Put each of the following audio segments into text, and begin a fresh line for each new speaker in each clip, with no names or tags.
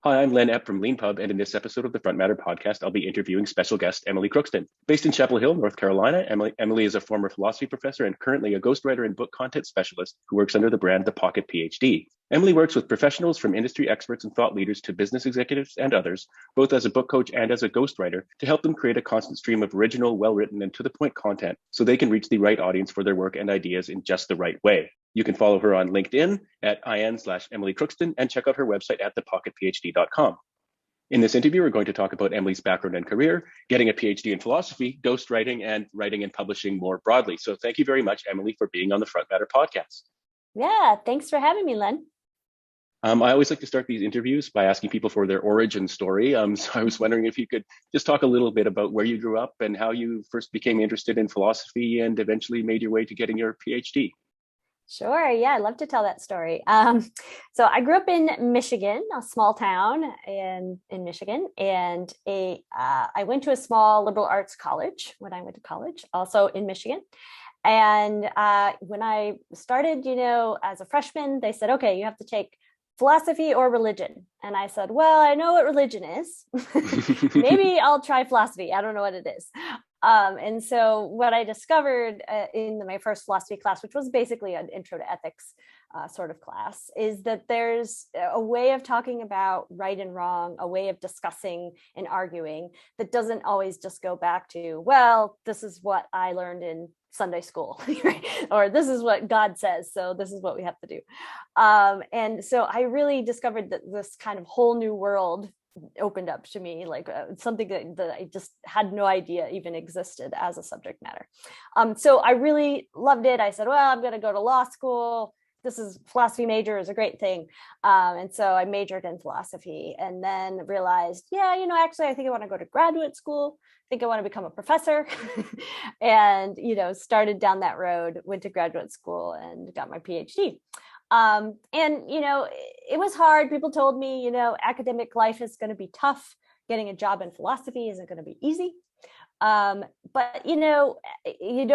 Hi, I'm Len Epp from Lean Pub, and in this episode of the Front Matter podcast, I'll be interviewing special guest Emily Crookston. Based in Chapel Hill, North Carolina, Emily is a former philosophy professor and currently a ghostwriter and book content specialist who works under the brand The Pocket PhD. Emily works with professionals from industry experts and thought leaders to business executives and others, both as a book coach and as a ghostwriter, to help them create a constant stream of original, well-written, and to-the-point content so they can reach the right audience for their work and ideas in just the right way. You can follow her on LinkedIn at in/Emily Crookston and check out her website at thepocketphd.com. In this interview, we're going to talk about Emily's background and career, getting a PhD in philosophy, ghostwriting, and writing and publishing more broadly. So thank you very much, Emily, for being on the Front Matter podcast.
Yeah, thanks for having me, Len.
I always like to start these interviews by asking people for their origin story. So I was wondering if you could just talk a little bit about where you grew up and how you first became interested in philosophy and eventually made your way to getting your PhD.
Sure. Yeah, I'd love to tell that story. So I grew up in Michigan, a small town in Michigan, and I went to a small liberal arts college when I went to college, also in Michigan. And when I started, as a freshman, they said, okay, you have to take philosophy or religion. And I said, well, I know what religion is. Maybe I'll try philosophy. I don't know what it is. And so what I discovered in my first philosophy class, which was basically an intro to ethics sort of class, is that there's a way of talking about right and wrong, a way of discussing and arguing that doesn't always just go back to, well, this is what I learned in Sunday school, right? Or this is what God says, so this is what we have to do. And so I really discovered that this kind of whole new world opened up to me, like something that I just had no idea even existed as a subject matter. So I really loved it. I said, well, I'm going to go to law school. This is philosophy major is a great thing. And so I majored in philosophy and then realized, actually, I think I want to go to graduate school. I think I want to become a professor and, started down that road, went to graduate school and got my PhD. It was hard. People told me, academic life is going to be tough. Getting a job in philosophy isn't going to be easy. But, it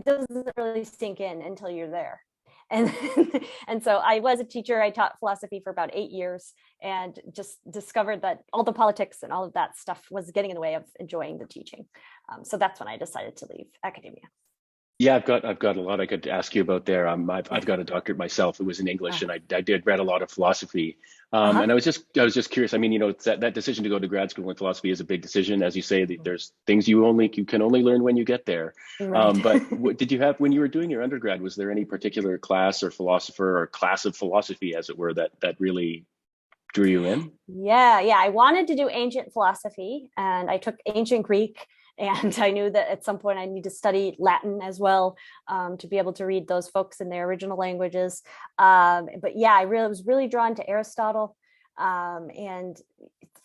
doesn't really sink in until you're there. And so I was a teacher. I taught philosophy for about 8 years and just discovered that all the politics and all of that stuff was getting in the way of enjoying the teaching. So that's when I decided to leave academia.
Yeah, I've got a lot I could ask you about there. I've got a doctorate myself. It was in English, and I did read a lot of philosophy. And I was just curious. I mean, it's that decision to go to grad school in philosophy is a big decision. As you say, there's things you can only learn when you get there.
Right.
But did you have, when you were doing your undergrad, was there any particular class or philosopher or class of philosophy, as it were, that really drew you in?
Yeah. I wanted to do ancient philosophy, and I took ancient Greek. And I knew that at some point I need to study Latin as well to be able to read those folks in their original languages. But yeah, I was really drawn to Aristotle. And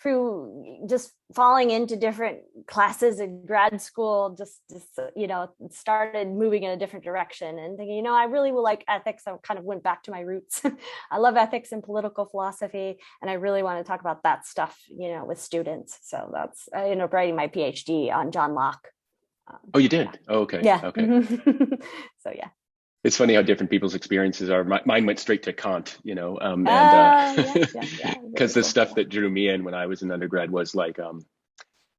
through just falling into different classes in grad school, just started moving in a different direction and thinking, I really will like ethics. I kind of went back to my roots. I love ethics and political philosophy, and I really want to talk about that stuff, with students. So that's, I ended up writing my PhD on John Locke.
Oh, you did? Oh, okay.
Yeah.
Okay.
So yeah.
It's funny how different people's experiences are. Mine went straight to Kant, because the stuff that drew me in when I was in undergrad was like,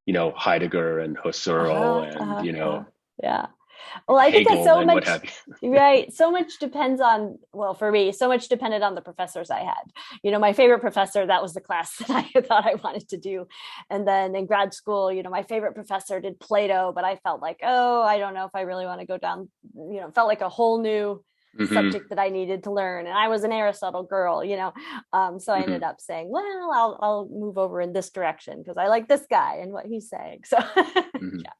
Heidegger and Husserl
yeah. Well, I think
Hegel
that's so
and
much,
what have you.
right? So much depends on, for me, so much depended on the professors I had. My favorite professor, that was the class that I thought I wanted to do. And then in grad school, my favorite professor did Plato, but I felt like, I don't know if I really want to go down, felt like a whole new subject that I needed to learn. And I was an Aristotle girl, so I ended up saying, well, I'll move over in this direction because I like this guy and what he's saying. So yeah.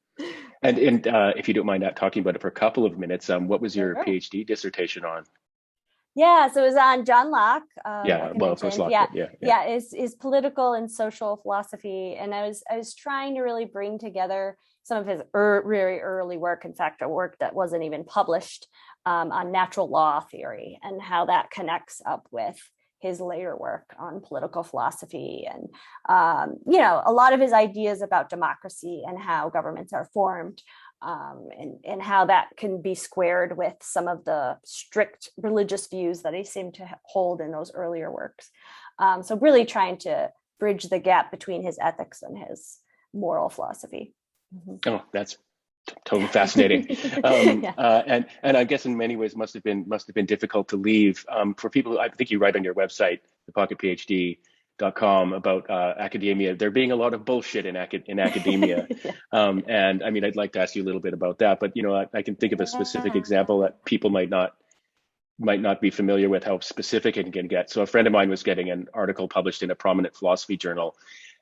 And if you don't mind talking about it for a couple of minutes, what was your PhD dissertation on?
Yeah, so it was on John Locke.
Of course, Locke.
Yeah, is political and social philosophy, and I was trying to really bring together some of his very early work. In fact, a work that wasn't even published on natural law theory and how that connects up with his later work on political philosophy and, a lot of his ideas about democracy and how governments are formed and how that can be squared with some of the strict religious views that he seemed to hold in those earlier works. So really trying to bridge the gap between his ethics and his moral philosophy.
Oh, that's totally fascinating.
Yeah.
And I guess in many ways must have been difficult to leave. For people who, I think you write on your website, thepocketphd.com, about academia, there being a lot of bullshit in academia.
Yeah.
And I mean, I'd like to ask you a little bit about that, but I can think of a specific example that people might not be familiar with how specific it can get. So a friend of mine was getting an article published in a prominent philosophy journal,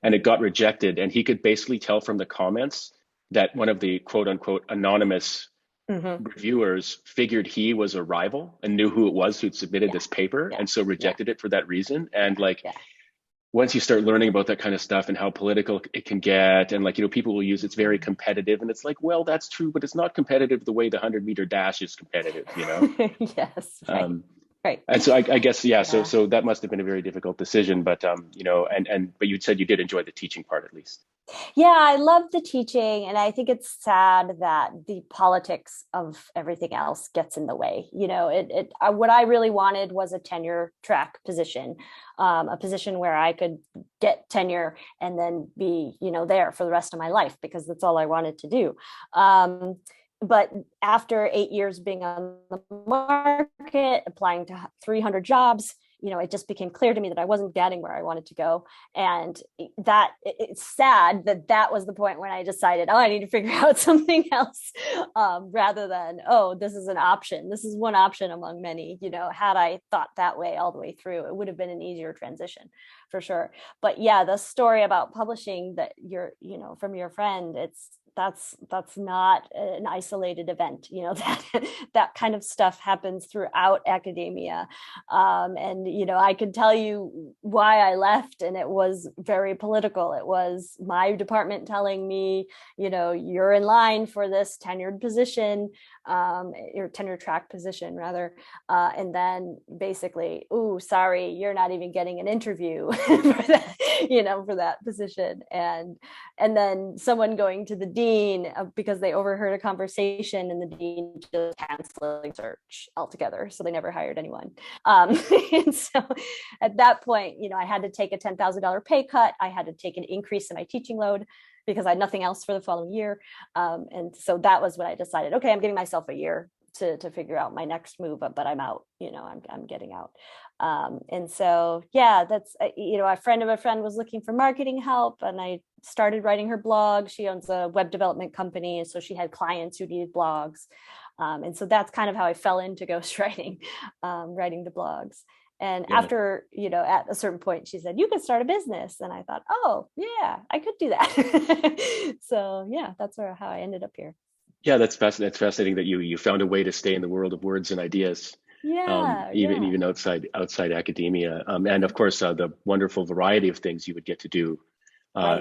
and it got rejected, and he could basically tell from the comments that one of the quote unquote anonymous reviewers figured he was a rival and knew who it was who'd submitted this paper, and so rejected it for that reason. And once you start learning about that kind of stuff and how political it can get, and people will use it's very competitive, and it's like, well, that's true, but it's not competitive the way the 100-meter dash is competitive,
Yes, right. Right.
And so I guess, so that must have been a very difficult decision, but but you said you did enjoy the teaching part at least.
Yeah, I love the teaching, and I think it's sad that the politics of everything else gets in the way. What I really wanted was a tenure track position, a position where I could get tenure and then be, there for the rest of my life, because that's all I wanted to do. But after 8 years being on the market, applying to 300 jobs, it just became clear to me that I wasn't getting where I wanted to go. And that it's sad that was the point when I decided, I need to figure out something else, rather than, this is an option. This is one option among many. Had I thought that way all the way through, it would have been an easier transition for sure. But yeah, the story about publishing that from your friend, that's not an isolated event. That kind of stuff happens throughout academia. And I could tell you why I left, and it was very political. It was my department telling me, you're in line for this tenured position, your tenure track position rather. And then basically, sorry, you're not even getting an interview for that, for that position. And then someone going to the dean because they overheard a conversation, and the dean just canceling search altogether. So they never hired anyone. And so at that point, I had to take a $10,000 pay cut. I had to take an increase in my teaching load because I had nothing else for the following year. And so that was when I decided, okay, I'm giving myself a year to figure out my next move, but I'm out, I'm getting out. And so, that's, a friend of a friend was looking for marketing help, and I started writing her blog. She owns a web development company, and so she had clients who needed blogs. And so that's kind of how I fell into ghostwriting, writing the blogs. And after, at a certain point, she said, you could start a business. And I thought, oh, yeah, I could do that. So, that's how I ended up here.
Yeah, that's fascinating that you found a way to stay in the world of words and ideas. Even outside academia. And of course, the wonderful variety of things you would get to do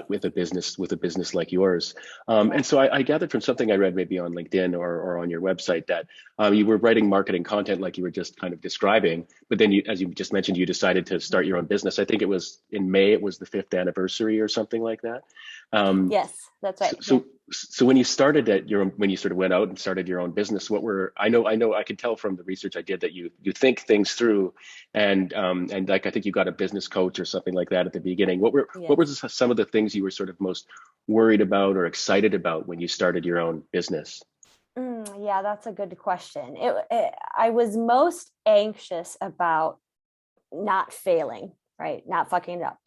with a business like yours. And so I gathered from something I read maybe on LinkedIn or on your website that you were writing marketing content like you were just kind of describing, but then as you just mentioned, you decided to start your own business. I think it was in May, it was the 5th anniversary or something like that.
Yes, that's right.
So when you started when you sort of went out and started your own business, I know I could tell from the research I did that you think things through, and like I think you got a business coach or something like that at the beginning. What were some of the things you were sort of most worried about or excited about when you started your own business?
Yeah, that's a good question. I was most anxious about not failing, right? Not fucking it up.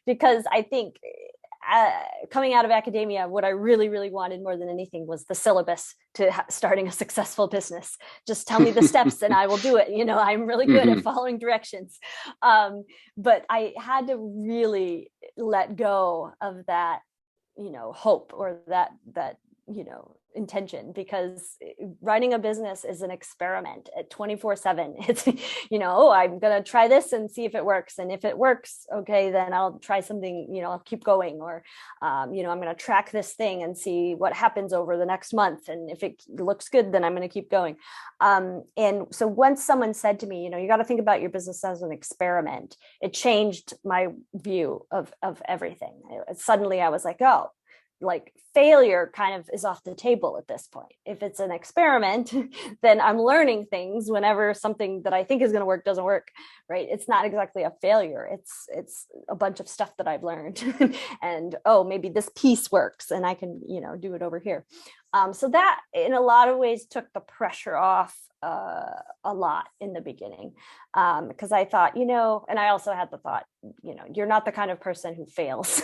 Because I think coming out of academia, what I really, really wanted more than anything was the syllabus to starting a successful business. Just tell me the steps and I will do it. I'm really good at following directions. But I had to really let go of that, hope or that intention, because running a business is an experiment at 24/7. It's, I'm going to try this and see if it works. And if it works, okay, then I'll try something, I'll keep going. Or, I'm going to track this thing and see what happens over the next month. And if it looks good, then I'm going to keep going. And so once someone said to me, you got to think about your business as an experiment, it changed my view of everything. Suddenly I was like, oh, like failure kind of is off the table at this point. If it's an experiment, then I'm learning things whenever something that I think is going to work doesn't work, right? It's not exactly a failure. It's a bunch of stuff that I've learned and, oh, maybe this piece works and I can, do it over here. So that in a lot of ways took the pressure off a lot in the beginning, because I thought, and I also had the thought, you're not the kind of person who fails.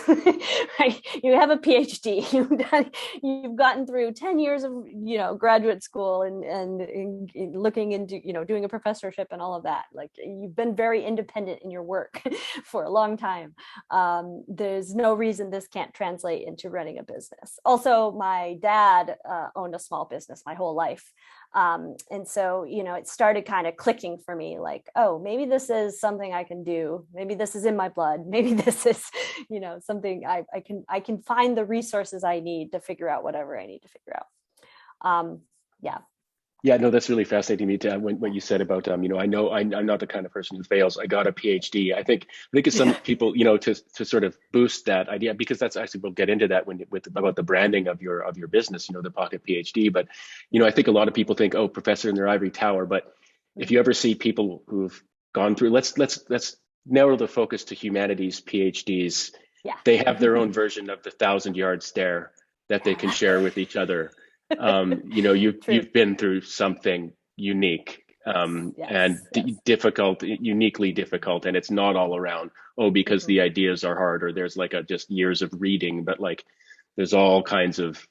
Right? You have a PhD, you've gotten through 10 years of, graduate school and looking into, doing a professorship and all of that. Like, you've been very independent in your work for a long time. There's no reason this can't translate into running a business. Also, my dad owned a small business my whole life. And so, it started kind of clicking for me, like, oh, maybe this is something I can do. Maybe this is in my blood. Maybe this is, something I can find the resources I need to figure out whatever I need to figure out. Yeah.
Yeah, no, that's really fascinating to me. To when you said about, I know I'm not the kind of person who fails. I got a PhD. I think as some people, to sort of boost that idea, because that's actually, we'll get into that about the branding of your business, the Pocket PhD. But, I think a lot of people think, oh, professor in their ivory tower. But if you ever see people who've gone through, let's narrow the focus to humanities PhDs.
Yeah.
They have their own version of the 1,000-yard stare that they can share with each other. You've been through something unique, difficult, uniquely difficult, and it's not all around, because the ideas are hard, or there's like just years of reading, but like there's all kinds of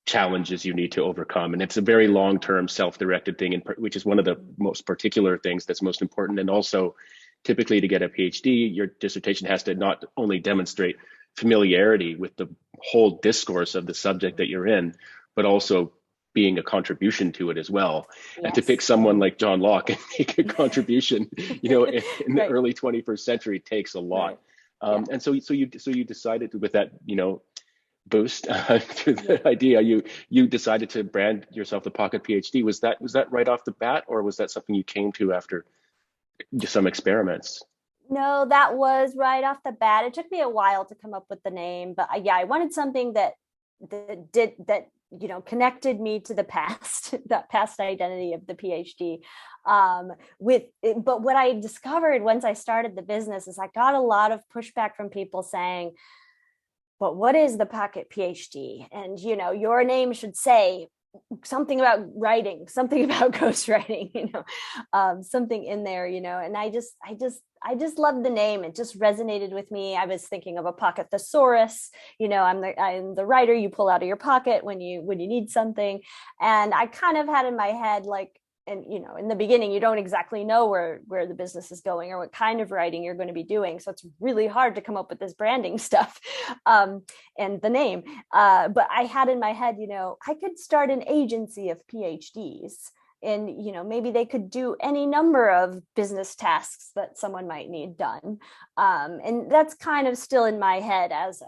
challenges you need to overcome. And it's a very long-term self-directed thing, which is one of the most particular things that's most important. And also, typically, to get a PhD, your dissertation has to not only demonstrate familiarity with the whole discourse of the subject that you're in, but also being a contribution to it as well. Yes. And to pick someone like John Locke and make a contribution, in the early 21st century takes a lot. Right. And so you decided to, with that, boost to the idea, you decided to brand yourself the Pocket PhD. Was that right off the bat, or was that something you came to after some experiments?
No, that was right off the bat. It took me a while to come up with the name, but I wanted something that connected me to the past, that past identity of the PhD. But what I discovered once I started the business is I got a lot of pushback from people saying, but what is the Pocket PhD? And, your name should say something about writing, something about ghostwriting, something in there, and I just loved the name. It just resonated with me. I was thinking of a pocket thesaurus, I'm the writer you pull out of your pocket when you need something. And I kind of had in my head, like, and, in the beginning, you don't exactly know where the business is going or what kind of writing you're going to be doing. So it's really hard to come up with this branding stuff and the name. But I had in my head, I could start an agency of PhDs. And, maybe they could do any number of business tasks that someone might need done. And that's kind of still in my head as,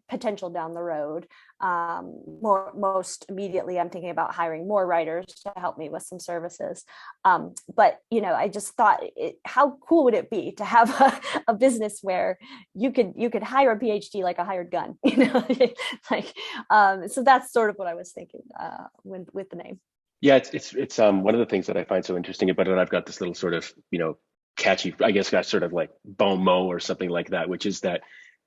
potential down the road. Most immediately, I'm thinking about hiring more writers to help me with some services. But, I just thought, how cool would it be to have a business where you could hire a PhD like a hired gun, so that's sort of what I was thinking with the name.
Yeah, it's one of the things that I find so interesting about it. I've got this little sort of, catchy, I guess, got sort of like bon mot or something like that, which is that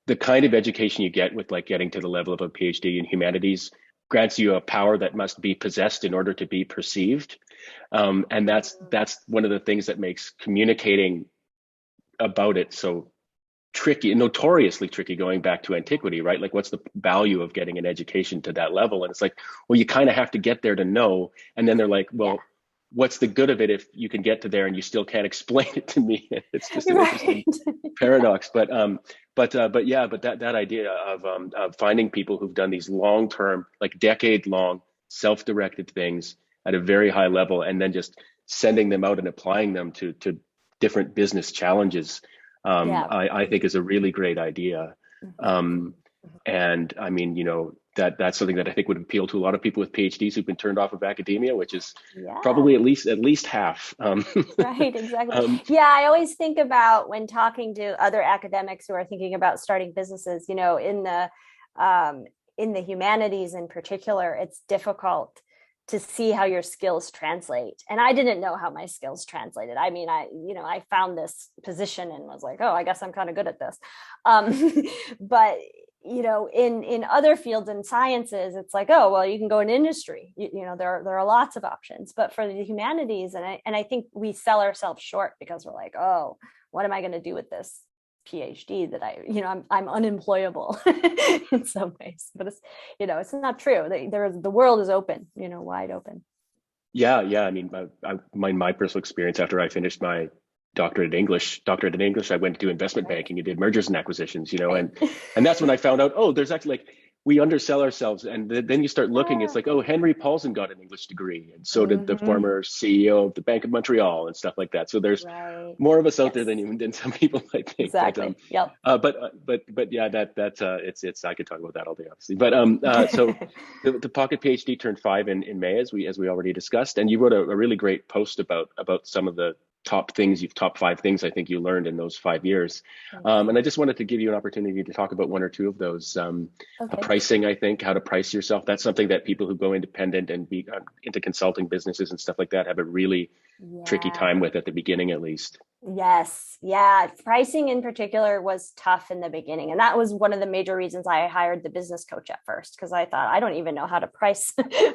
the kind of education you get with like getting to the level of a PhD in humanities grants you a power that must be possessed in order to be perceived. And that's one of the things that makes communicating about it so tricky, notoriously tricky, going back to antiquity, right? Like, what's the value of getting an education to that level? And it's like, well, you kind of have to get there to know. And then they're like, well, what's the good of it if you can get to there and you still can't explain it to me? It's just an interesting paradox. But that idea of finding people who've done these long-term, like decade-long self-directed things at a very high level, and then just sending them out and applying them to different business challenges, I think is a really great idea. And I mean, that's something that I think would appeal to a lot of people with PhDs who've been turned off of academia, which is probably at least half.
Right, exactly. I always think about, when talking to other academics who are thinking about starting businesses, in in the humanities in particular, it's difficult to see how your skills translate. And I didn't know how my skills translated. I mean, I found this position and was like, oh, I guess I'm kind of good at this. But in other fields and sciences, it's like, oh, well, you can go in industry. There are lots of options. But for the humanities, and I think we sell ourselves short because we're like, oh, what am I going to do with this PhD that I'm unemployable in some ways? But it's not true. The world is open, wide open.
Yeah. I mean, my personal experience after I finished my doctorate in English, I went to do investment banking and did mergers and acquisitions, and that's when I found out, oh, there's actually we undersell ourselves. And then you start looking, it's like, oh, Henry Paulson got an English degree. And so did the former CEO of the Bank of Montreal and stuff like that. So there's more of us out there than some people might think.
Exactly.
But yeah, it's I could talk about that all day, obviously. But so the Pocket PhD turned 5 in May, as we already discussed. And you wrote a really great post about some of the top 5 things I think you learned in those 5 years. And I just wanted to give you an opportunity to talk about 1 or 2 of those. Pricing, I think, how to price yourself. That's something that people who go independent and be into consulting businesses and stuff like that have a really tricky time with at the beginning, at least.
Yes. Yeah. Pricing in particular was tough in the beginning. And that was one of the major reasons I hired the business coach at first, because I thought, I don't even know how to price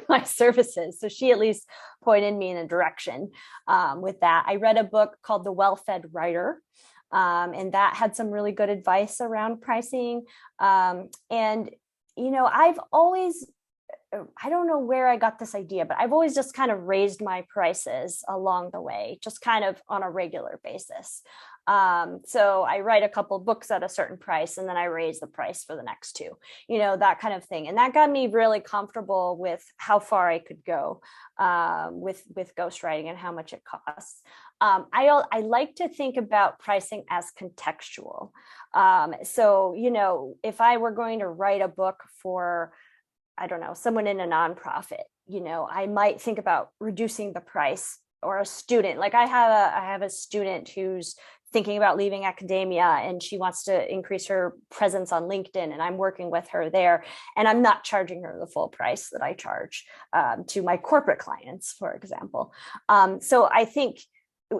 my services. So she at least pointed me in a direction with that. I read a book called The Well-Fed Writer. And that had some really good advice around pricing. And I've always, I don't know where I got this idea, but I've always just kind of raised my prices along the way, just kind of on a regular basis. So I write a couple of books at a certain price, and then I raise the price for the next 2, that kind of thing. And that got me really comfortable with how far I could go with ghostwriting and how much it costs. I like to think about pricing as contextual. So, if I were going to write a book for, I don't know, someone in a nonprofit, I might think about reducing the price. Or a student, like I have a student who's thinking about leaving academia and she wants to increase her presence on LinkedIn, and I'm working with her there, and I'm not charging her the full price that I charge to my corporate clients, for example. So I think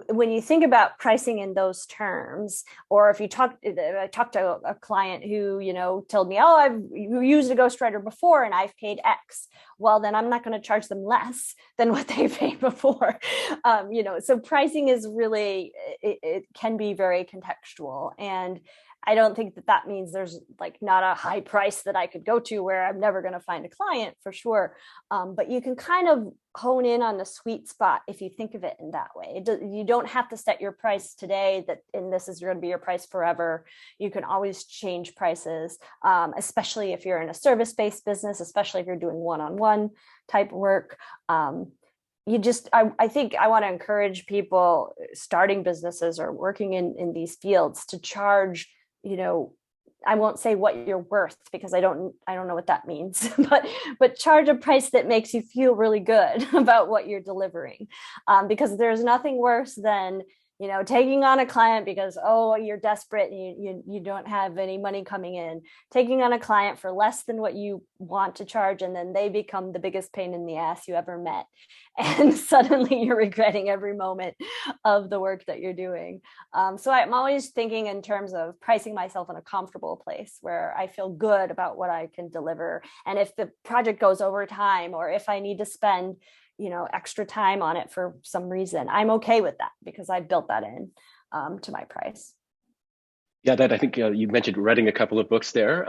when you think about pricing in those terms, or if I talked to a client who, told me, oh, I've used a ghostwriter before and I've paid X. Well, then I'm not going to charge them less than what they paid before. So pricing is really, it can be very contextual. And I don't think that means there's not a high price that I could go to where I'm never going to find a client, for sure. But you can kind of hone in on the sweet spot if you think of it in that way. You don't have to set your price today and this is going to be your price forever. You can always change prices, especially if you're in a service-based business, especially if you're doing one-on-one type work. I think I want to encourage people starting businesses or working in these fields to charge, I won't say what you're worth, because I don't know what that means, but charge a price that makes you feel really good about what you're delivering. Because there's nothing worse than, taking on a client because, oh, you're desperate and you don't have any money coming in, taking on a client for less than what you want to charge, and then they become the biggest pain in the ass you ever met. And suddenly you're regretting every moment of the work that you're doing. So I'm always thinking in terms of pricing myself in a comfortable place where I feel good about what I can deliver. And if the project goes over time, or if I need to spend extra time on it for some reason, I'm okay with that because I've built that in to my price.
Yeah, that I think you mentioned writing a couple of books there,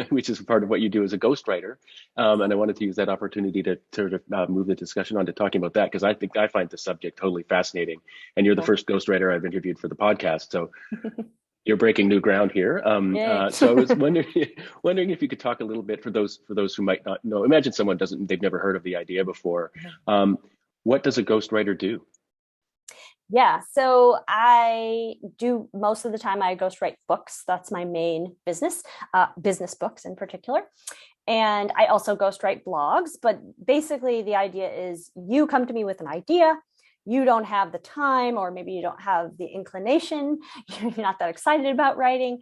which is part of what you do as a ghostwriter. And I wanted to use that opportunity to sort of move the discussion on to talking about that, because I find the subject totally fascinating. And you're the first ghostwriter I've interviewed for the podcast. So you're breaking new ground here. So I was wondering if you could talk a little bit for those who might not know. Imagine someone they've never heard of the idea before. What does a ghostwriter do?
Yeah, so I do most of the time I ghostwrite books. That's my main business, business books in particular. And I also ghostwrite blogs. But basically the idea is you come to me with an idea, you don't have the time, or maybe you don't have the inclination, you're not that excited about writing,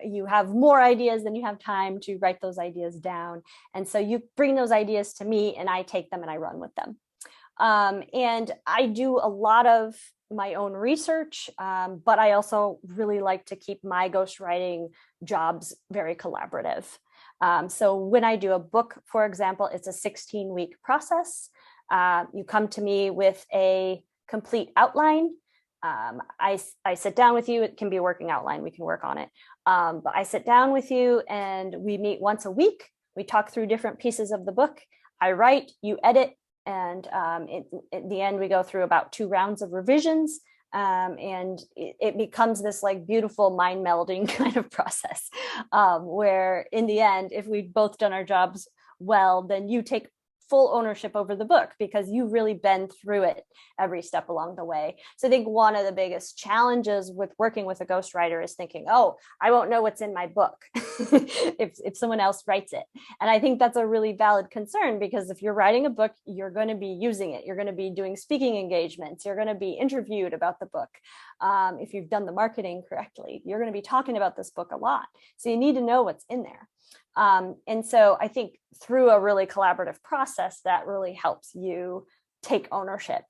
you have more ideas than you have time to write those ideas down. And so you bring those ideas to me and I take them and I run with them. And I do a lot of my own research, but I also really like to keep my ghostwriting jobs very collaborative. So when I do a book, for example, it's a 16-week process. You come to me with a complete outline. I sit down with you. It can be a working outline. We can work on it. But I sit down with you and we meet once a week. We talk through different pieces of the book. I write, you edit, and at the end, we go through about 2 rounds of revisions. And it becomes this like beautiful mind melding kind of process, where in the end, if we've both done our jobs well, then you take full ownership over the book because you've really been through it every step along the way. So I think one of the biggest challenges with working with a ghostwriter is thinking, oh, I won't know what's in my book if someone else writes it. And I think that's a really valid concern, because if you're writing a book, you're going to be using it. You're going to be doing speaking engagements. You're going to be interviewed about the book. If you've done the marketing correctly, you're going to be talking about this book a lot. So you need to know what's in there. And so I think through a really collaborative process, that really helps you take ownership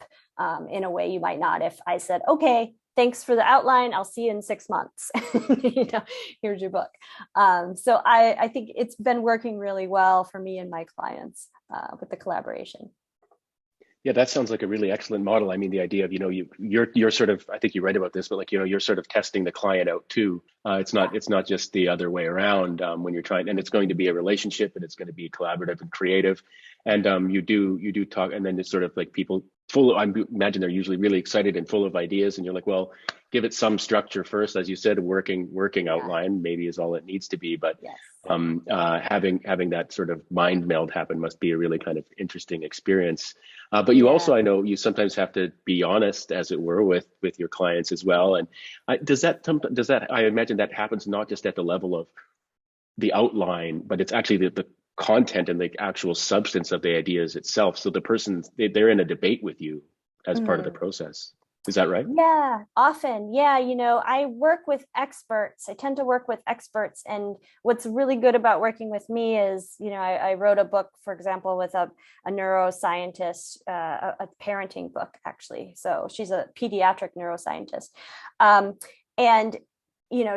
in a way you might not if I said, okay, thanks for the outline. I'll see you in 6 months. Here's your book. So I think it's been working really well for me and my clients with the collaboration.
Yeah, that sounds like a really excellent model. I mean, the idea of, you're sort of, I think you write about this, but like, you're sort of testing the client out too. It's not just the other way around when you're trying, and it's going to be a relationship and it's going to be collaborative and creative. And you do talk, and then it's sort of like people I imagine they're usually really excited and full of ideas. And you're like, well, give it some structure first. As you said, working outline maybe is all it needs to be. But
yes.
Having that sort of mind meld happen must be a really kind of interesting experience. But you also, I know you sometimes have to be honest, as it were, with your clients as well. And does that I imagine that happens not just at the level of the outline, but it's actually the content and the actual substance of the ideas itself. So the person, they're in a debate with you as part of the process. Is that right?
Yeah, often. Yeah, I work with experts. I tend to work with experts. And what's really good about working with me is, I wrote a book, for example, with a neuroscientist, a parenting book, actually. So she's a pediatric neuroscientist. And,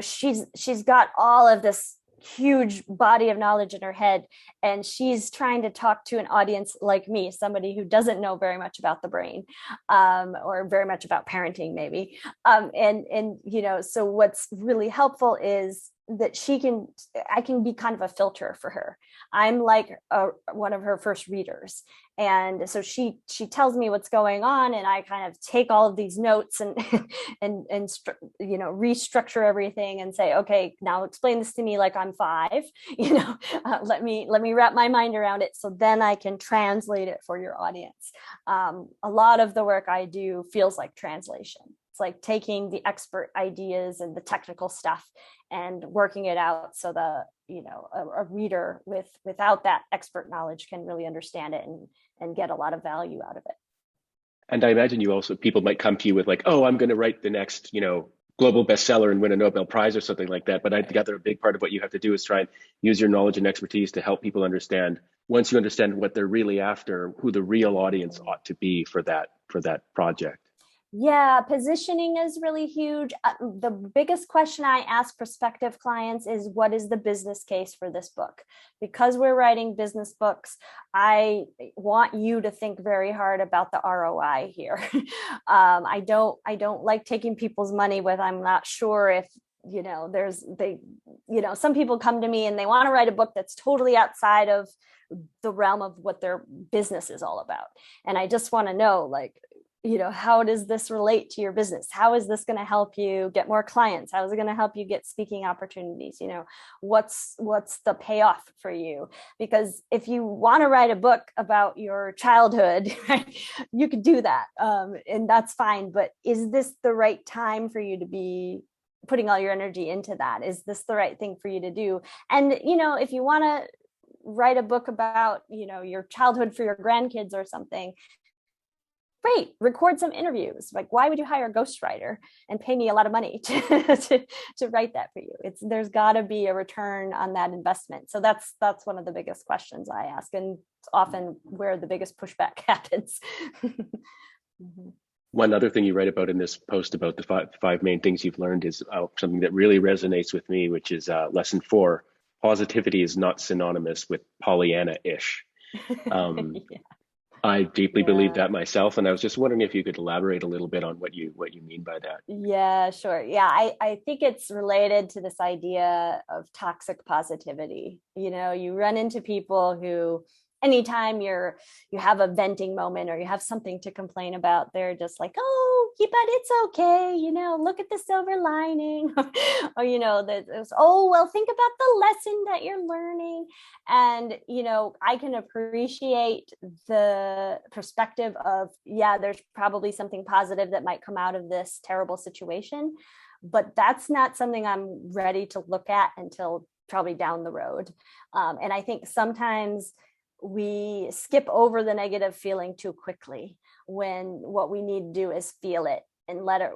she's got all of this huge body of knowledge in her head, and she's trying to talk to an audience like me, somebody who doesn't know very much about the brain, or very much about parenting maybe, so what's really helpful is that I can be kind of a filter for her. I'm like one of her first readers. And so she tells me what's going on, and I kind of take all of these notes and restructure everything and say, okay, now explain this to me like I'm 5. Let me wrap my mind around it, so then I can translate it for your audience. A lot of the work I do feels like translation. It's like taking the expert ideas and the technical stuff and working it out so the a reader without that expert knowledge can really understand it and get a lot of value out of it.
And I imagine people might come to you with like, oh, I'm going to write the next, global bestseller and win a Nobel Prize or something like that. But I gather a big part of what you have to do is try and use your knowledge and expertise to help people understand, once you understand what they're really after, who the real audience ought to be for that project.
Yeah, positioning is really huge. The biggest question I ask prospective clients is, what is the business case for this book? Because we're writing business books, I want you to think very hard about the ROI here. I don't like taking people's money with, I'm not sure if, some people come to me and they want to write a book that's totally outside of the realm of what their business is all about. And I just want to know, how does this relate to your business? How is this going to help you get more clients? How is it going to help you get speaking opportunities? What's the payoff for you? Because if you want to write a book about your childhood, right, you could do that. And that's fine. But is this the right time for you to be putting all your energy into that? Is this the right thing for you to do? And, if you want to write a book about, your childhood for your grandkids or something, great, record some interviews. Like, why would you hire a ghostwriter and pay me a lot of money to write that for you? There's got to be a return on that investment. So that's one of the biggest questions I ask, and it's often where the biggest pushback happens. Mm-hmm.
One other thing you write about in this post about the five main things you've learned is something that really resonates with me, which is lesson 4. Positivity is not synonymous with Pollyanna-ish. Yeah. I deeply believe that myself, and I was just wondering if you could elaborate a little bit on what you mean by that.
Yeah, sure. Yeah, I think it's related to this idea of toxic positivity. You run into people who, anytime you have a venting moment or you have something to complain about, they're just like, oh, yeah, but it's okay, look at the silver lining. Or oh, well, think about the lesson that you're learning. And I can appreciate the perspective of, yeah, there's probably something positive that might come out of this terrible situation, but that's not something I'm ready to look at until probably down the road. And I think sometimes we skip over the negative feeling too quickly, when what we need to do is feel it and let it,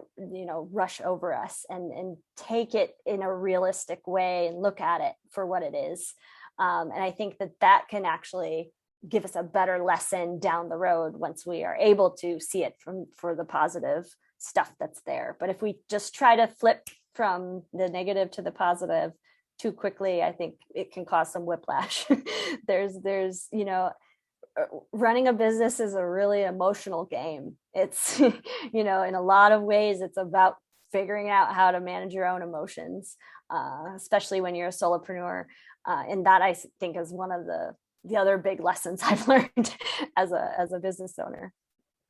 rush over us, and take it in a realistic way and look at it for what it is. And I think that can actually give us a better lesson down the road once we are able to see it for the positive stuff that's there. But if we just try to flip from the negative to the positive too quickly, I think it can cause some whiplash. there's running a business is a really emotional game. It's in a lot of ways it's about figuring out how to manage your own emotions, especially when you're a solopreneur, and that I think is one of the other big lessons I've learned as a business owner.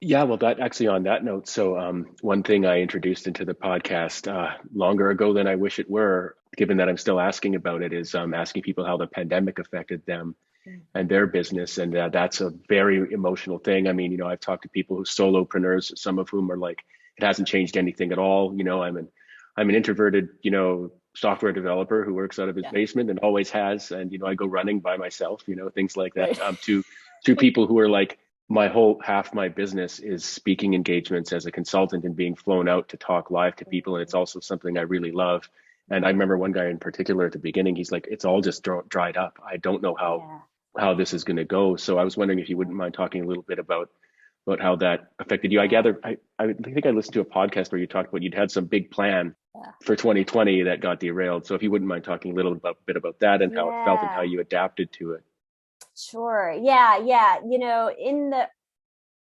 Yeah, well, that actually on that note, so one thing I introduced into the podcast longer ago than I wish it were, given that I'm still asking about it, is asking people how the pandemic affected them and their business. And that's a very emotional thing. I mean, I've talked to people who solopreneurs, some of whom are like, it hasn't changed anything at all. I'm an introverted, software developer who works out of his basement and always has. And, I go running by myself, things like that. Right. To people who are like, half my business is speaking engagements as a consultant and being flown out to talk live to people. And it's also something I really love. And I remember one guy in particular at the beginning, he's like, it's all just dried up. I don't know how this is going to go. So I was wondering if you wouldn't mind talking a little bit about how that affected you. I gather, I think I listened to a podcast where you talked about you'd had some big plan for 2020 that got derailed. So if you wouldn't mind talking a little bit about that and how it felt and how you adapted to it.
Sure. Yeah. In the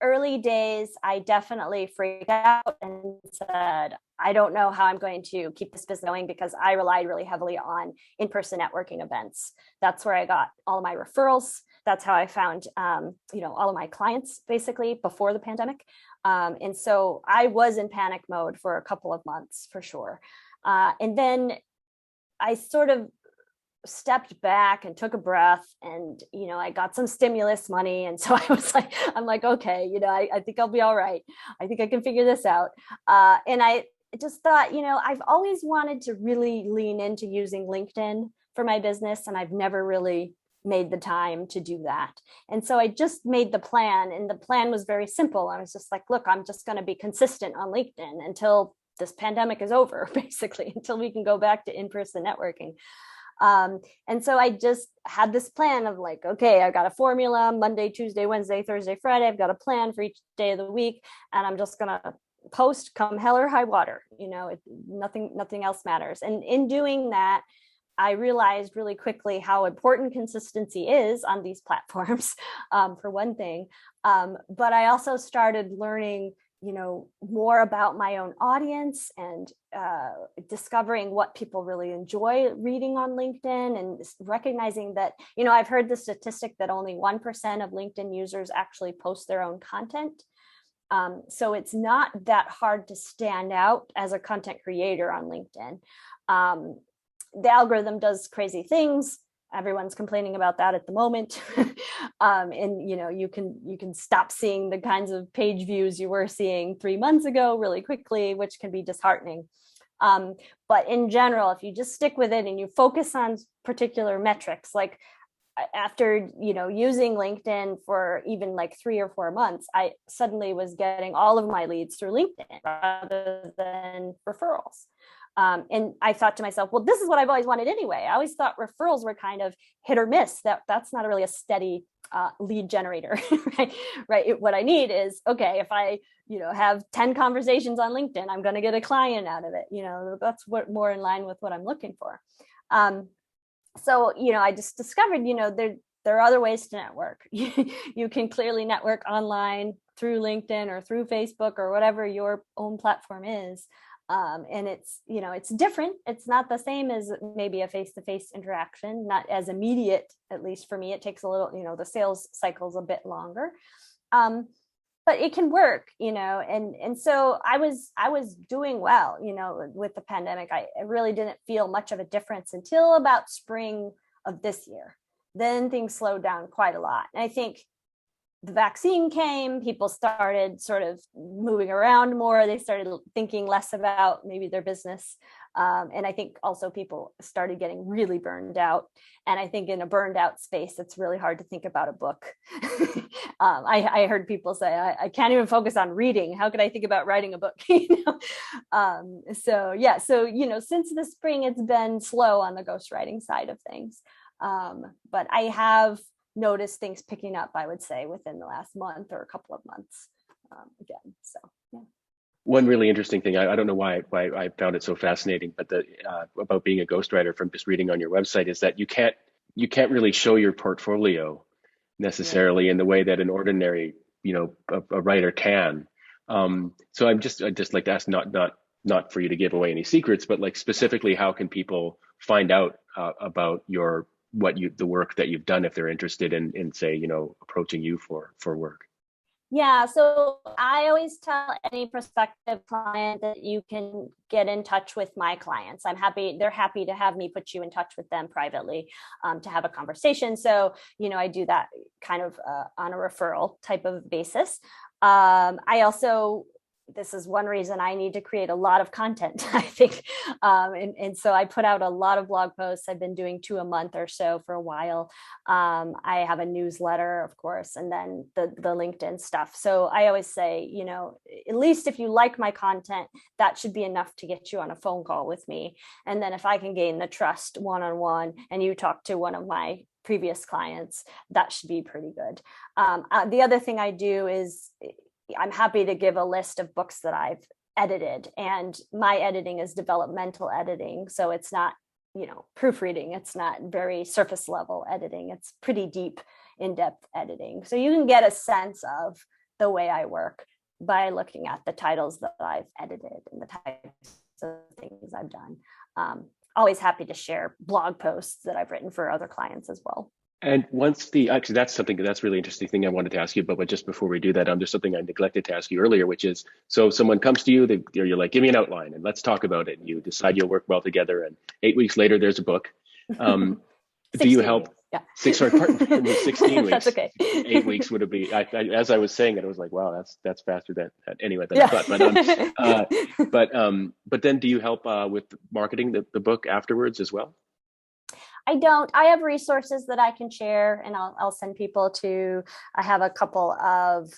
early days, I definitely freaked out and said, I don't know how I'm going to keep this business going, because I relied really heavily on in-person networking events. That's where I got all of my referrals. That's how I found, all of my clients basically before the pandemic. And so I was in panic mode for a couple of months for sure. And then I sort of stepped back and took a breath, and I got some stimulus money, and so I'm like, okay, I think I'll be all right. I think I can figure this out. And I just thought, I've always wanted to really lean into using LinkedIn for my business, and I've never really made the time to do that. And so I just made the plan, and the plan was very simple. I was just like, look, I'm just going to be consistent on LinkedIn until this pandemic is over, basically, until we can go back to in-person networking. And so I just had this plan of like, okay, I've got a formula: Monday, Tuesday, Wednesday, Thursday, Friday. I've got a plan for each day of the week, and I'm just going to post come hell or high water. Nothing else matters. And in doing that, I realized really quickly how important consistency is on these platforms, for one thing. But I also started learning more about my own audience, and discovering what people really enjoy reading on LinkedIn, and recognizing that, I've heard the statistic that only 1% of LinkedIn users actually post their own content. So it's not that hard to stand out as a content creator on LinkedIn. The algorithm does crazy things. Everyone's complaining about that at the moment. And you can stop seeing the kinds of page views you were seeing 3 months ago really quickly, which can be disheartening. But in general, if you just stick with it and you focus on particular metrics, like after, using LinkedIn for even like 3 or 4 months, I suddenly was getting all of my leads through LinkedIn rather than referrals. And I thought to myself, well, this is what I've always wanted anyway. I always thought referrals were kind of hit or miss. That's not really a steady lead generator, right? Right. What I need is, okay, if I, have 10 conversations on LinkedIn, I'm going to get a client out of it. That's what more in line with what I'm looking for. So, I just discovered, there are other ways to network. You can clearly network online through LinkedIn or through Facebook or whatever your own platform is. And it's different. It's not the same as maybe a face-to-face interaction, not as immediate, at least for me. It takes a little, the sales cycle's a bit longer. But it can work, and so I was doing well, with the pandemic. I really didn't feel much of a difference until about spring of this year. Then things slowed down quite a lot. And I think the vaccine came, people started sort of moving around more. They started thinking less about maybe their business. And I think also people started getting really burned out. And I think in a burned out space, it's really hard to think about a book. I heard people say, I can't even focus on reading. How could I think about writing a book? So since the spring, it's been slow on the ghostwriting side of things. But I have noticed things picking up, I would say, within the last month or a couple of months again. So, yeah.
One really interesting thing, I don't know why I found it so fascinating, but about being a ghostwriter from just reading on your website is that you can't really show your portfolio necessarily in the way that an ordinary, a writer can. So I'd just like to ask, not for you to give away any secrets, but like specifically, how can people find out about the work that you've done if they're interested in say, approaching you for work?
Yeah, so I always tell any prospective client that you can get in touch with my clients. They're happy to have me put you in touch with them privately to have a conversation. So, I do that kind of on a referral type of basis. This is one reason I need to create a lot of content, I think. And so I put out a lot of blog posts. I've been doing 2 a month or so for a while. I have a newsletter, of course, and then the LinkedIn stuff. So I always say, at least if you like my content, that should be enough to get you on a phone call with me. And then if I can gain the trust one-on-one and you talk to one of my previous clients, that should be pretty good. The other thing I do is I'm happy to give a list of books that I've edited, and my editing is developmental editing. So it's not, proofreading. It's not very surface level editing. It's pretty deep, in-depth editing. So you can get a sense of the way I work by looking at the titles that I've edited and the types of things I've done. Always happy to share blog posts that I've written for other clients as well.
And actually, that's really interesting thing I wanted to ask you about, but just before we do that, there's something I neglected to ask you earlier, which is, so someone comes to you, you're like, give me an outline and let's talk about it. And you decide you'll work well together, and 8 weeks later, there's a book. Do you help?
Yeah.
16 weeks.
That's okay.
8 weeks would be, as I was saying it, I was like, wow, that's faster than I thought. But then do you help with marketing the book afterwards as well?
I don't. I have resources that I can share, and I'll send people to. I have a couple of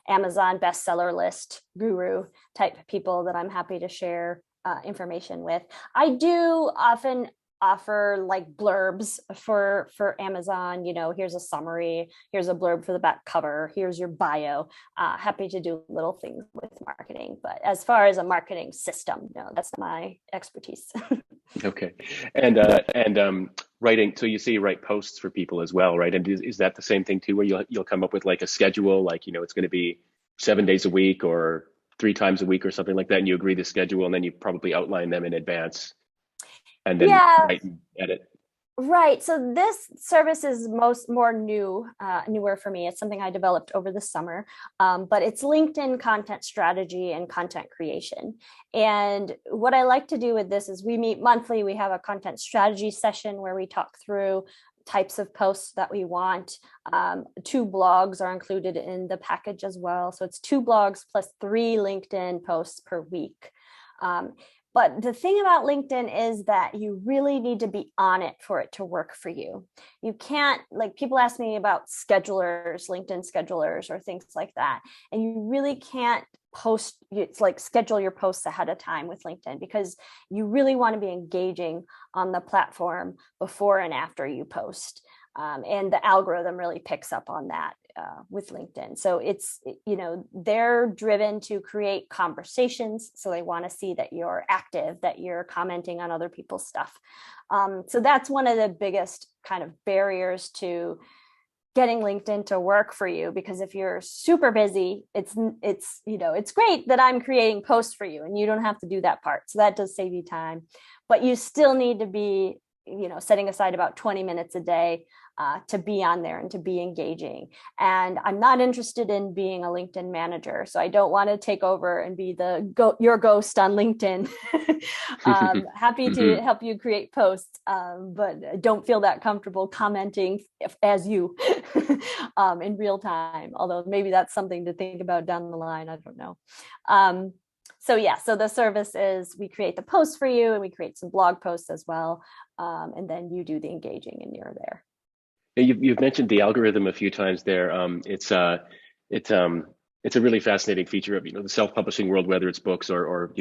Amazon bestseller list guru type people that I'm happy to share information with. I do often offer like blurbs for Amazon. Here's a summary, here's a blurb for the back cover, here's your bio. Happy to do little things with marketing, but as far as a marketing system, no, that's my expertise.
Okay. And writing, so you say you write posts for people as well, right? And is that the same thing too, where you'll come up with like a schedule, like, it's going to be 7 days a week or 3 times a week or something like that, and you agree the schedule, and then you probably outline them in advance and then write and edit?
Right. So this service is newer for me. It's something I developed over the summer, but it's LinkedIn content strategy and content creation. And what I like to do with this is we meet monthly. We have a content strategy session where we talk through types of posts that we want. 2 blogs are included in the package as well. So it's 2 blogs plus 3 LinkedIn posts per week. But the thing about LinkedIn is that you really need to be on it for it to work for you. You can't, like, people ask me about schedulers, LinkedIn schedulers, or things like that. And you really can't post, it's like schedule your posts ahead of time with LinkedIn, because you really want to be engaging on the platform before and after you post. And the algorithm really picks up on that with LinkedIn. So it's, they're driven to create conversations. So they want to see that you're active, that you're commenting on other people's stuff. So that's one of the biggest kind of barriers to getting LinkedIn to work for you, because if you're super busy, it's great that I'm creating posts for you and you don't have to do that part. So that does save you time, but you still need to be, setting aside about 20 minutes a day to be on there and to be engaging. And I'm not interested in being a LinkedIn manager. So I don't want to take over and be your ghost on LinkedIn. Happy to help you create posts, but I don't feel that comfortable commenting as you in real time. Although maybe that's something to think about down the line. I don't know. So the service is we create the posts for you and we create some blog posts as well. And then you do the engaging and you're there.
You've mentioned the algorithm a few times there. It's a really fascinating feature of the self-publishing world, whether it's books or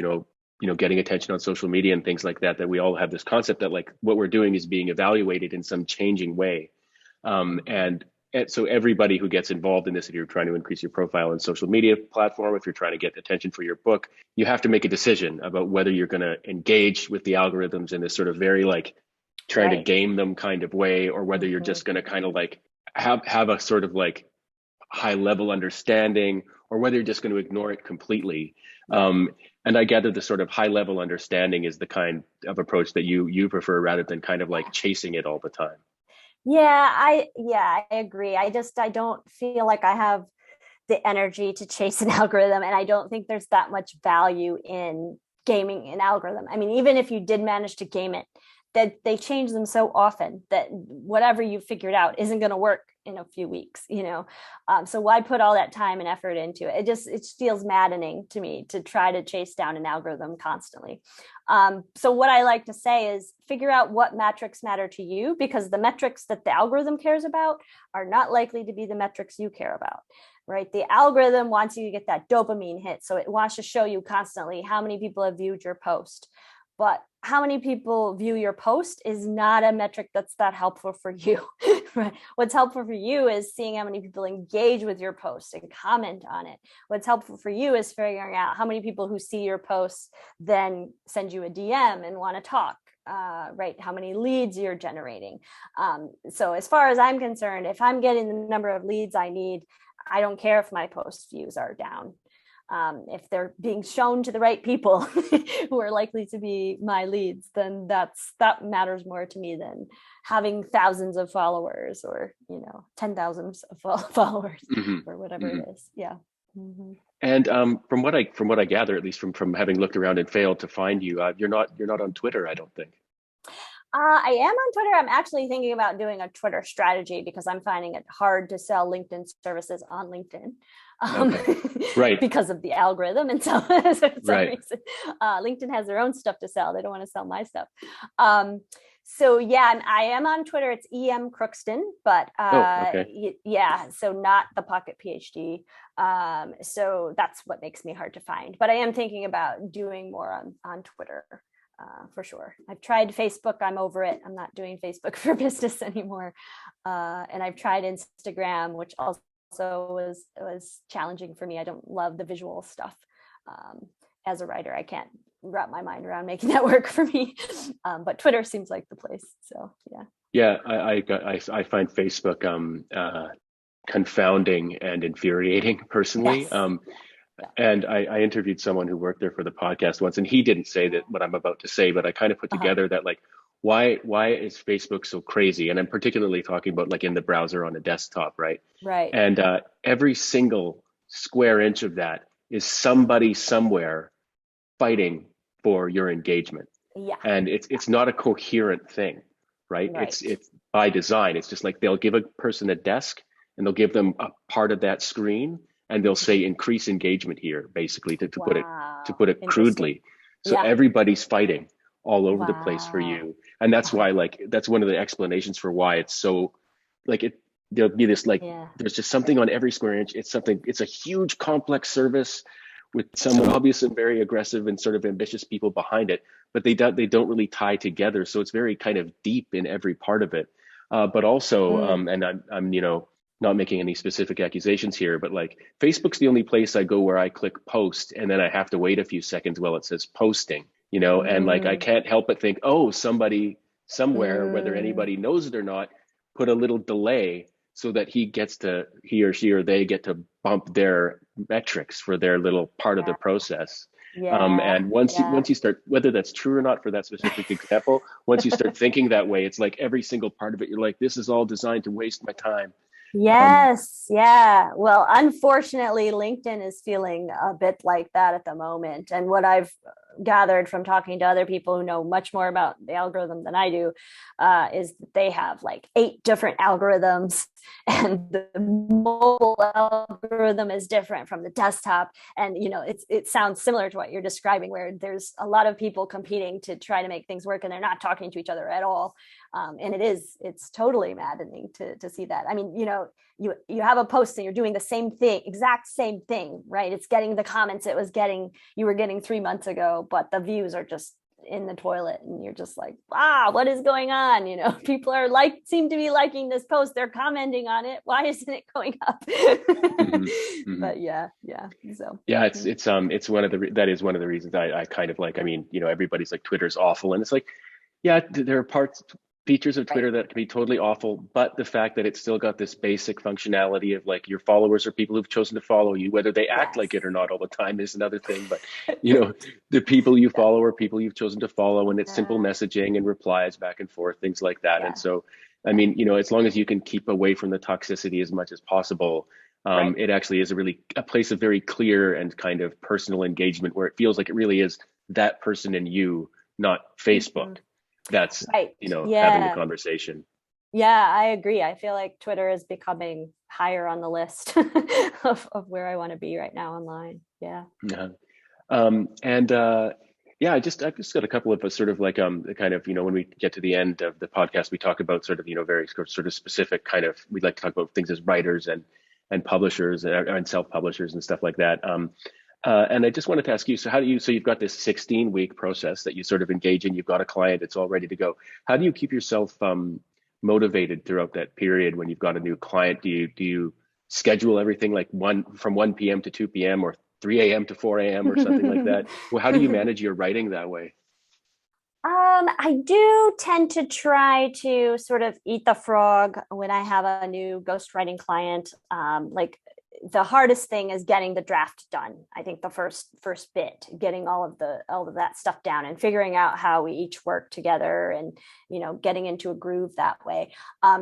getting attention on social media and things like that. That we all have this concept that like what we're doing is being evaluated in some changing way, and so everybody who gets involved in this, if you're trying to increase your profile on social media platform, if you're trying to get attention for your book, you have to make a decision about whether you're going to engage with the algorithms in this sort of very like trying to game them kind of way, or whether you're just going to kind of like have a sort of like high level understanding, or whether you're just going to ignore it completely. And I gather the sort of high level understanding is the kind of approach that you prefer, rather than kind of like chasing it all the time.
I agree. I don't feel like I have the energy to chase an algorithm, and I don't think there's that much value in gaming an algorithm. I mean, even if you did manage to game it, that they change them so often that whatever you figured out isn't going to work in a few weeks, so why put all that time and effort into it? It feels maddening to me to try to chase down an algorithm constantly. So what I like to say is figure out what metrics matter to you, because the metrics that the algorithm cares about are not likely to be the metrics you care about. Right? The algorithm wants you to get that dopamine hit. So it wants to show you constantly how many people have viewed your post. But how many people view your post is not a metric that's that helpful for you. Right? What's helpful for you is seeing how many people engage with your post and comment on it. What's helpful for you is figuring out how many people who see your posts then send you a DM and want to talk. Right? How many leads you're generating. So as far as I'm concerned, if I'm getting the number of leads I need, I don't care if my post views are down. If they're being shown to the right people who are likely to be my leads, then that matters more to me than having thousands of followers or 10,000 of followers or whatever it is. Yeah.
And from what I gather, at least from having looked around and failed to find you, you're not on Twitter, I don't think.
I am on Twitter. I'm actually thinking about doing a Twitter strategy because I'm finding it hard to sell LinkedIn services on LinkedIn.
Right.
Because of the algorithm and so for some
right.
reason. LinkedIn has their own stuff to sell. They don't want to sell my stuff. So I am on Twitter. It's EM Crookston, but so not the Pocket PhD. So that's what makes me hard to find. But I am thinking about doing more on Twitter. For sure. I've tried Facebook. I'm over it. I'm not doing Facebook for business anymore. And I've tried Instagram, which also was challenging for me. I don't love the visual stuff. As a writer, I can't wrap my mind around making that work for me. But Twitter seems like the place. So yeah.
Yeah, I find Facebook confounding and infuriating personally. Yes. And I interviewed someone who worked there for the podcast once, and he didn't say that what I'm about to say, but I kind of put together that like, why is Facebook so crazy? And I'm particularly talking about like in the browser on a desktop, right?
Right.
And every single square inch of that is somebody somewhere fighting for your engagement.
Yeah.
And it's not a coherent thing, right? It's by design. It's just like they'll give a person a desk and they'll give them a part of that screen. And they'll say increase engagement here, basically, to put it crudely. So
Yeah.
everybody's fighting all over the place for
Wow.
you. And that's why, like, that's one of the explanations for why it's so, like, there'll be this, like,
Yeah.
there's just something on every square inch. It's a huge complex service with some obvious and very aggressive and sort of ambitious people behind it, but they don't really tie together. So it's very kind of deep in every part of it. But also,
Mm.
and I'm, not making any specific accusations here, but like Facebook's the only place I go where I click post and then I have to wait a few seconds while it says posting, and like I
Mm.
can't help but think, oh, somebody somewhere, whether
Mm.
anybody knows it or not, put a little delay so that he or she or they get to bump their metrics for their little part of the
Yeah.
process.
Yeah.
And once
Yeah.
you start, whether that's true or not for that specific example, once you start thinking that way, it's like every single part of it, you're like, this is all designed to waste my time. Um,
Yes, yeah. Well, unfortunately, LinkedIn is feeling a bit like that at the moment. And what I've gathered from talking to other people who know much more about the algorithm than I do is that they have like 8 different algorithms, and the mobile algorithm is different from the desktop. And it sounds similar to what you're describing, where there's a lot of people competing to try to make things work, and they're not talking to each other at all. And it's totally maddening to see that. I mean, you have a post and you're doing the same thing, exact same thing, right? It's getting the comments you were getting 3 months ago, but the views are just in the toilet, and you're just like, what is going on? People are seem to be liking this post, they're commenting on it, why isn't it going up?
mhm, mhm.
But yeah, so
Yeah, it's that is one of the reasons I kind of like, I mean, everybody's like Twitter's awful, and it's like, yeah, there are features of
right.
Twitter that can be totally awful, but the fact that it's still got this basic functionality of like your followers are people who've chosen to follow you, whether they act
Yes.
like it or not all the time is another thing. But the people you
Yeah.
follow are people you've chosen to follow, and it's simple
Yeah.
messaging and replies back and forth, things like that. And
Yeah.
so, I
Yeah.
mean, as long as you can keep away from the toxicity as much as possible,
Right.
it actually is a place of very clear and kind of personal engagement where it feels like it really is that person and you, not
Mhm.
Facebook. That's,
Right.
having the
Yeah.
conversation.
Yeah, I agree. I feel like Twitter is becoming higher on the list of where I want to be right now online. Yeah.
Yeah. And yeah, I've just got a couple of sort of like the kind of, when we get to the end of the podcast, we talk about sort of, very sort of specific kind of, we'd like to talk about things as writers and publishers and self-publishers and stuff like that. And I just wanted to ask you, so you've got this 16-week process that you sort of engage in, you've got a client, it's all ready to go. How do you keep yourself motivated throughout that period when you've got a new client? Do you schedule everything like from 1 p.m. to 2 p.m. or 3 a.m. to 4 a.m. or something like that? Well, how do you manage your writing that way?
I do tend to try to sort of eat the frog when I have a new ghostwriting client. Like the hardest thing is getting the draft done. I think the first bit, getting all of that stuff down and figuring out how we each work together, and getting into a groove that way.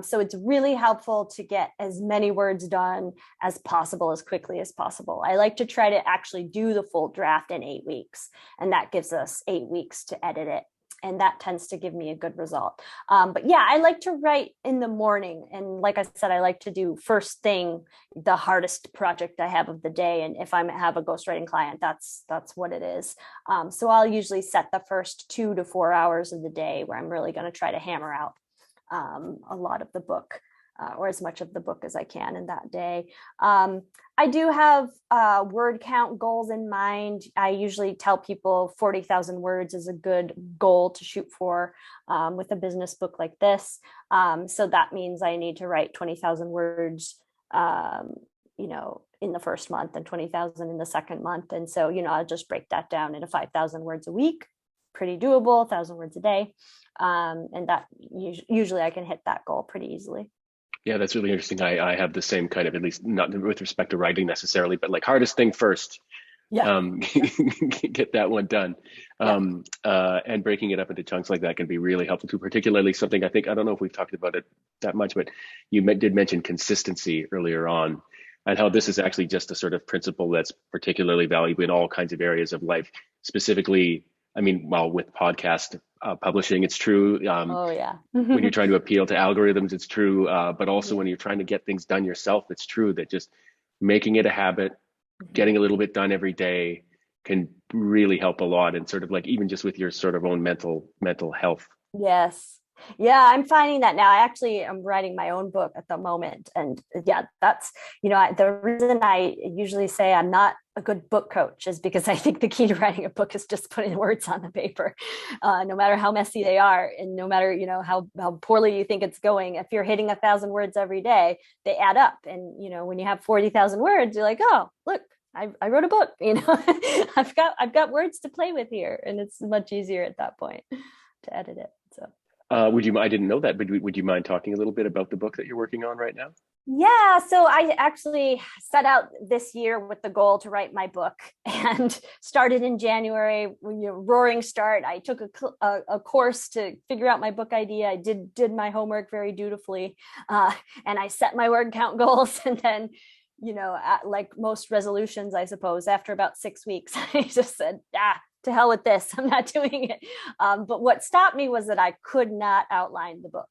So it's really helpful to get as many words done as possible, as quickly as possible. I like to try to actually do the full draft in 8 weeks, and that gives us 8 weeks to edit it, and that tends to give me a good result. But yeah, I like to write in the morning. And like I said, I like to do first thing, the hardest project I have of the day. And if I have a ghostwriting client, that's what it is. So I'll usually set the first 2 to 4 hours of the day where I'm really going to try to hammer out a lot of the book, or as much of the book as I can in that day. I do have word count goals in mind. I usually tell people 40,000 words is a good goal to shoot for with a business book like this. So that means I need to write 20,000 words, in the first month, and 20,000 in the second month. And so, I'll just break that down into 5,000 words a week. Pretty doable, 1,000 words a day. And that usually I can hit that goal pretty easily.
Yeah, that's really interesting. I have the same kind of, at least not with respect to writing necessarily, but like hardest thing first,
Yeah.
get that one done.
Yeah.
And breaking it up into chunks like that can be really helpful too, particularly something I don't know if we've talked about it that much, but you did mention consistency earlier on, and how this is actually just a sort of principle that's particularly valuable in all kinds of areas of life. Specifically, I mean, well, with podcast publishing, it's true.
Oh yeah.
When you're trying to appeal to algorithms, it's true. But also
Yeah.
when you're trying to get things done yourself, it's true that just making it a habit,
Mhm.
getting a little bit done every day, can really help a lot, and sort of like even just with your sort of own mental health.
Yes. Yeah, I'm finding that now. I actually am writing my own book at the moment. And yeah, that's, the reason I usually say I'm not a good book coach is because I think the key to writing a book is just putting words on the paper, no matter how messy they are. And no matter, how poorly you think it's going, if you're hitting 1,000 words every day, they add up. And, when you have 40,000 words, you're like, oh, look, I wrote a book, I've got words to play with here. And it's much easier at that point to edit it. So.
I didn't know that, but would you mind talking a little bit about the book that you're working on right now?
Yeah, so I actually set out this year with the goal to write my book, and started in January. Roaring start. I took a course to figure out my book idea. I did my homework very dutifully, and I set my word count goals. And then, like most resolutions, I suppose, after about 6 weeks, I just said, to hell with this. I'm not doing it. But what stopped me was that I could not outline the book.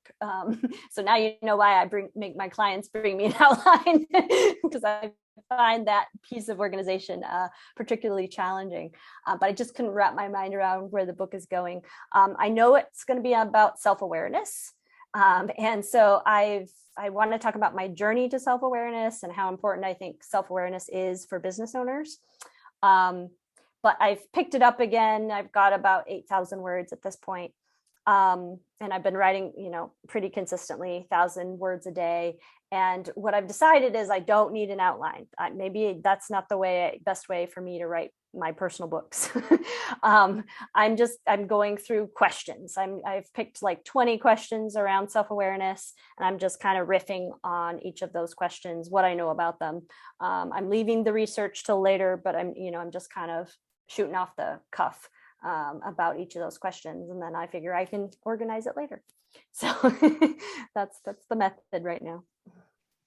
So now you know why I make my clients bring me an outline, because I find that piece of organization particularly challenging. But I just couldn't wrap my mind around where the book is going. I know it's going to be about self-awareness. And so I want to talk about my journey to self-awareness and how important I think self-awareness is for business owners. But I've picked it up again. I've got about 8,000 words at this point. And I've been writing, pretty consistently, 1,000 words a day. And what I've decided is I don't need an outline. Maybe that's not the best way for me to write my personal books. I'm going through questions. I've picked like 20 questions around self-awareness, and I'm just kind of riffing on each of those questions, what I know about them. I'm leaving the research till later, but I'm just kind of shooting off the cuff about each of those questions, and then I figure I can organize it later. So that's the method right now.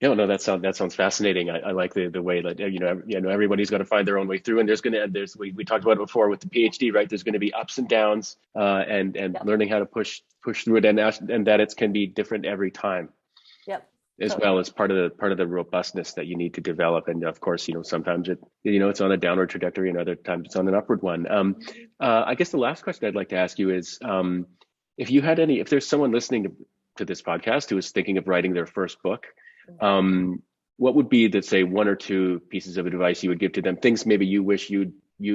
Yeah, no, that sounds fascinating. I like the way that everybody's got to find their own way through, and we talked about it before with the PhD, right? There's going to be ups and downs, and yep. Learning how to push through it, and that it can be different every time.
Yep.
As totally. Well as part of the robustness that you need to develop, and of course, sometimes it's on a downward trajectory, and other times it's on an upward one. I guess the last question I'd like to ask you is, if there's someone listening to this podcast who is thinking of writing their first book, what would be say one or two pieces of advice you would give to them? Things maybe you wish you'd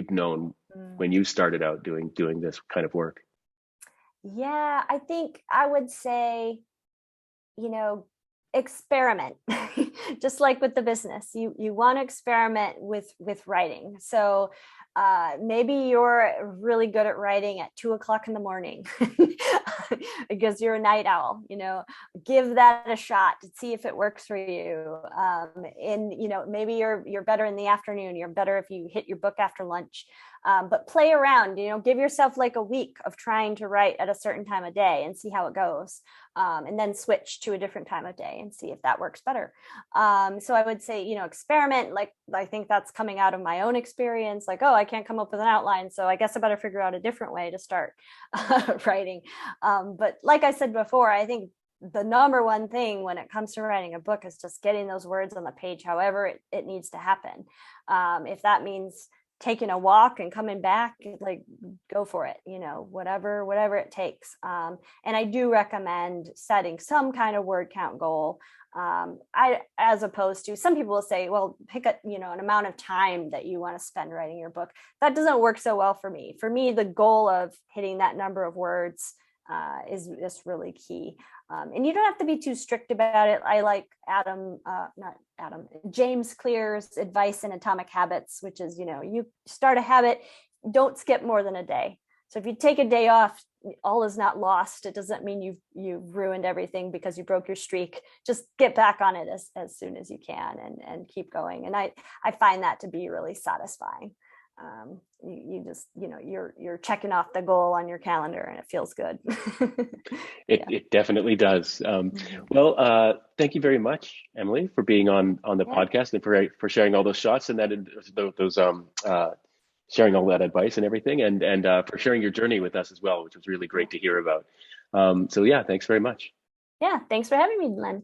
known when you started out doing this kind of work.
Yeah, I think I would say, experiment. Just like with the business, you want to experiment with writing. So maybe you're really good at writing at 2:00 in the morning because you're a night owl. Give that a shot to see if it works for you. And maybe you're better in the afternoon. You're better if you hit your book after lunch. But play around. Give yourself like a week of trying to write at a certain time of day and see how it goes. And then switch to a different time of day and see if that works better. So I would say, experiment. Like, I think that's coming out of my own experience. Like, oh, I can't come up with an outline, so I guess I better figure out a different way to start writing. But like I said before, I think the number one thing when it comes to writing a book is just getting those words on the page, however it needs to happen. If that means taking a walk and coming back, like, go for it, whatever it takes. And I do recommend setting some kind of word count goal. As opposed to, some people will say, well, pick an amount of time that you want to spend writing your book. That doesn't work so well for me. For me, the goal of hitting that number of words is really key. And you don't have to be too strict about it. I like James Clear's advice in Atomic Habits, which is, you start a habit, don't skip more than a day. So if you take a day off, all is not lost. It doesn't mean you've ruined everything because you broke your streak. Just get back on it as soon as you can and keep going. And I find that to be really satisfying. You just, you're checking off the goal on your calendar, and it feels good.
It definitely does. Well, thank you very much, Emily, for being on the podcast, and for sharing all those shots and those sharing all that advice and everything, and for sharing your journey with us as well, which was really great to hear about. So yeah, thanks very much.
Yeah, thanks for having me, Len.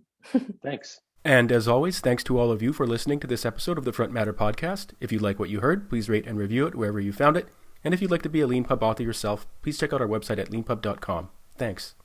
Thanks. And as always, thanks to all of you for listening to this episode of the Front Matter podcast. If you like what you heard, please rate and review it wherever you found it. And if you'd like to be a Lean Pub author yourself, please check out our website at leanpub.com. Thanks.